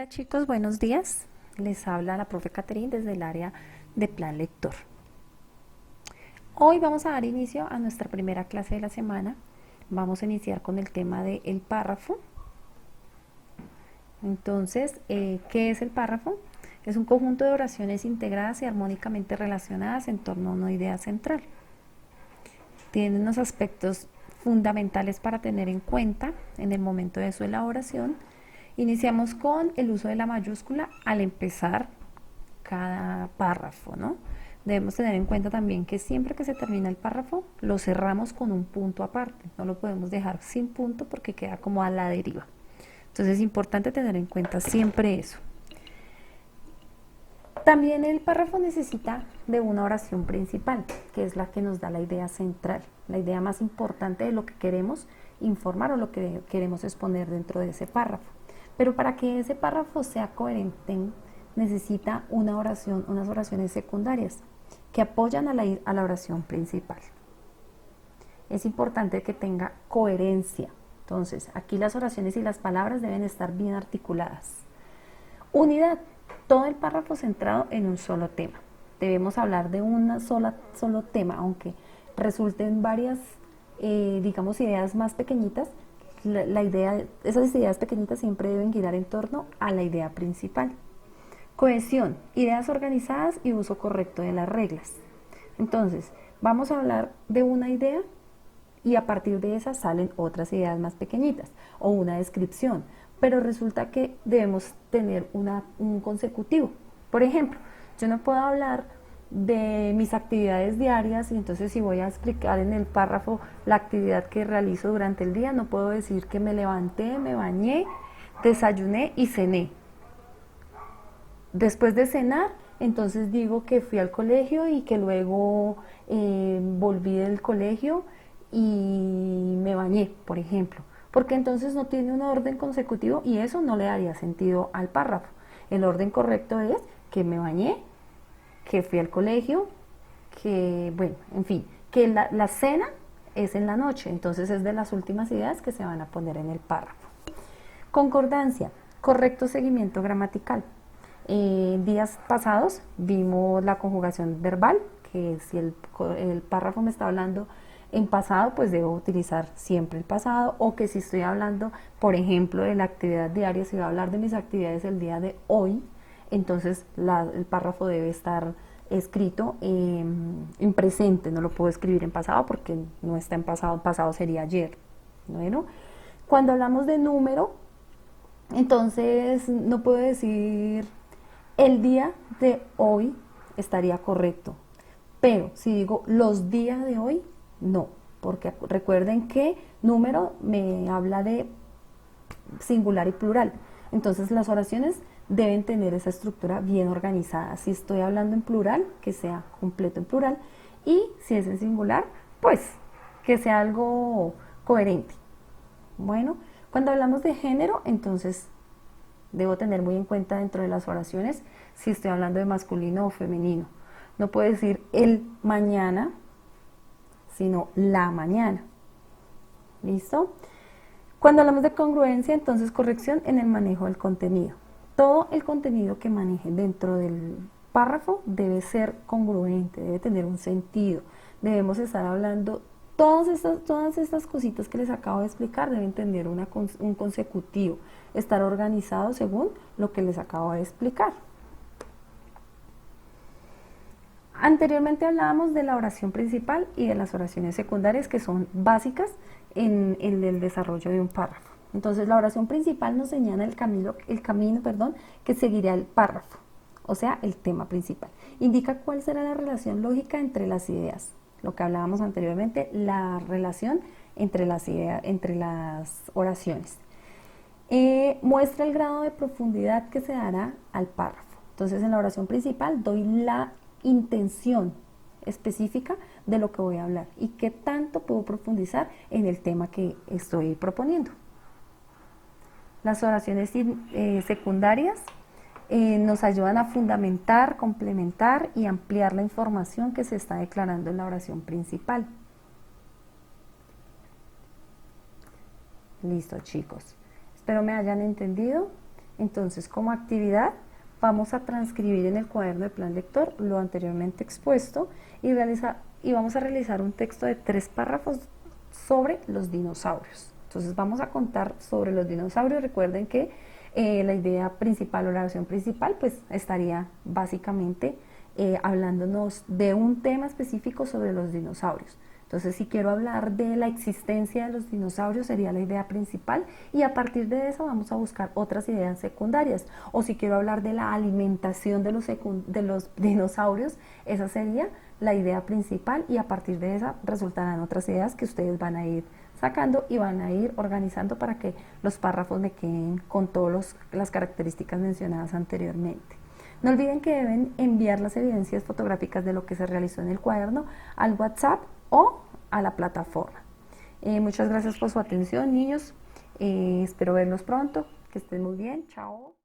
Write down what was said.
Hola chicos, buenos días. Les habla la profe Caterine desde el área de Plan Lector. Hoy vamos a dar inicio a nuestra primera clase de la semana. Vamos a iniciar con el tema del párrafo. Entonces, ¿qué es el párrafo? Es un conjunto de oraciones integradas y armónicamente relacionadas en torno a una idea central. Tiene unos aspectos fundamentales para tener en cuenta en el momento de su elaboración. Iniciamos con el uso de la mayúscula al empezar cada párrafo, ¿no? Debemos tener en cuenta también que siempre que se termina el párrafo, lo cerramos con un punto aparte. No lo podemos dejar sin punto porque queda como a la deriva. Entonces es importante tener en cuenta siempre eso. También el párrafo necesita de una oración principal, que es la que nos da la idea central, la idea más importante de lo que queremos informar o lo que queremos exponer dentro de ese párrafo. Pero para que ese párrafo sea coherente, necesita una oración, unas oraciones secundarias que apoyan a la oración principal. Es importante que tenga coherencia. Entonces, aquí las oraciones y las palabras deben estar bien articuladas. Unidad. Todo el párrafo centrado en un solo tema. Debemos hablar de un solo tema, aunque resulten varias, digamos, ideas más pequeñitas. Esas ideas pequeñitas siempre deben girar en torno a la idea principal. Cohesión, ideas organizadas y uso correcto de las reglas. Entonces, vamos a hablar de una idea y a partir de esa salen otras ideas más pequeñitas o una descripción, pero resulta que debemos tener un consecutivo. Por ejemplo, yo no puedo hablar de mis actividades diarias y entonces si voy a explicar en el párrafo la actividad que realizo durante el día, no puedo decir que me levanté, me bañé, desayuné y cené. Después de cenar, entonces digo que fui al colegio y que luego volví del colegio y me bañé, por ejemplo, porque entonces no tiene un orden consecutivo y eso no le daría sentido al párrafo. El orden correcto es que me bañé, que fui al colegio, que, bueno, en fin, que la cena es en la noche, entonces es de las últimas ideas que se van a poner en el párrafo. Concordancia, correcto seguimiento gramatical. Días pasados vimos la conjugación verbal, que si el párrafo me está hablando en pasado, pues debo utilizar siempre el pasado, o que si estoy hablando, por ejemplo, de la actividad diaria, si voy a hablar de mis actividades el día de hoy, entonces el párrafo debe estar escrito en presente, no lo puedo escribir en pasado porque no está en pasado, pasado sería ayer. Bueno, cuando hablamos de número, entonces no puedo decir el día de hoy estaría correcto, pero si digo los días de hoy, no, porque recuerden que número me habla de singular y plural. Entonces las oraciones deben tener esa estructura bien organizada. Si estoy hablando en plural, que sea completo en plural, y si es en singular, pues que sea algo coherente. Bueno, cuando hablamos de género, entonces debo tener muy en cuenta dentro de las oraciones si estoy hablando de masculino o femenino. No puedo decir el mañana, sino la mañana. ¿Listo? Cuando hablamos de congruencia, entonces corrección en el manejo del contenido. Todo el contenido que maneje dentro del párrafo debe ser congruente, debe tener un sentido. Debemos estar hablando, todas estas cositas que les acabo de explicar deben tener un consecutivo, estar organizado según lo que les acabo de explicar. Anteriormente hablábamos de la oración principal y de las oraciones secundarias que son básicas en el desarrollo de un párrafo. Entonces la oración principal nos señala el camino que seguirá el párrafo, o sea, el tema principal. Indica cuál será la relación lógica entre las ideas, lo que hablábamos anteriormente, la relación entre las ideas, entre las oraciones. Muestra el grado de profundidad que se dará al párrafo. Entonces en la oración principal doy la intención específica de lo que voy a hablar y qué tanto puedo profundizar en el tema que estoy proponiendo. Las oraciones secundarias nos ayudan a fundamentar, complementar y ampliar la información que se está declarando en la oración principal. Listo, chicos. Espero me hayan entendido Entonces, como actividad, vamos a transcribir en el cuaderno de plan lector lo anteriormente expuesto y vamos a realizar un texto de 3 párrafos sobre los dinosaurios. Entonces vamos a contar sobre los dinosaurios. Recuerden que la idea principal o la versión principal pues estaría básicamente hablándonos de un tema específico sobre los dinosaurios. Entonces, si quiero hablar de la existencia de los dinosaurios, sería la idea principal y a partir de eso vamos a buscar otras ideas secundarias. O si quiero hablar de la alimentación de los dinosaurios, esa sería la idea principal y a partir de esa resultarán otras ideas que ustedes van a ir sacando y van a ir organizando para que los párrafos me queden con todas las características mencionadas anteriormente. No olviden que deben enviar las evidencias fotográficas de lo que se realizó en el cuaderno al WhatsApp o a la plataforma. Muchas gracias por su atención, niños. Espero verlos pronto. Que estén muy bien. Chao.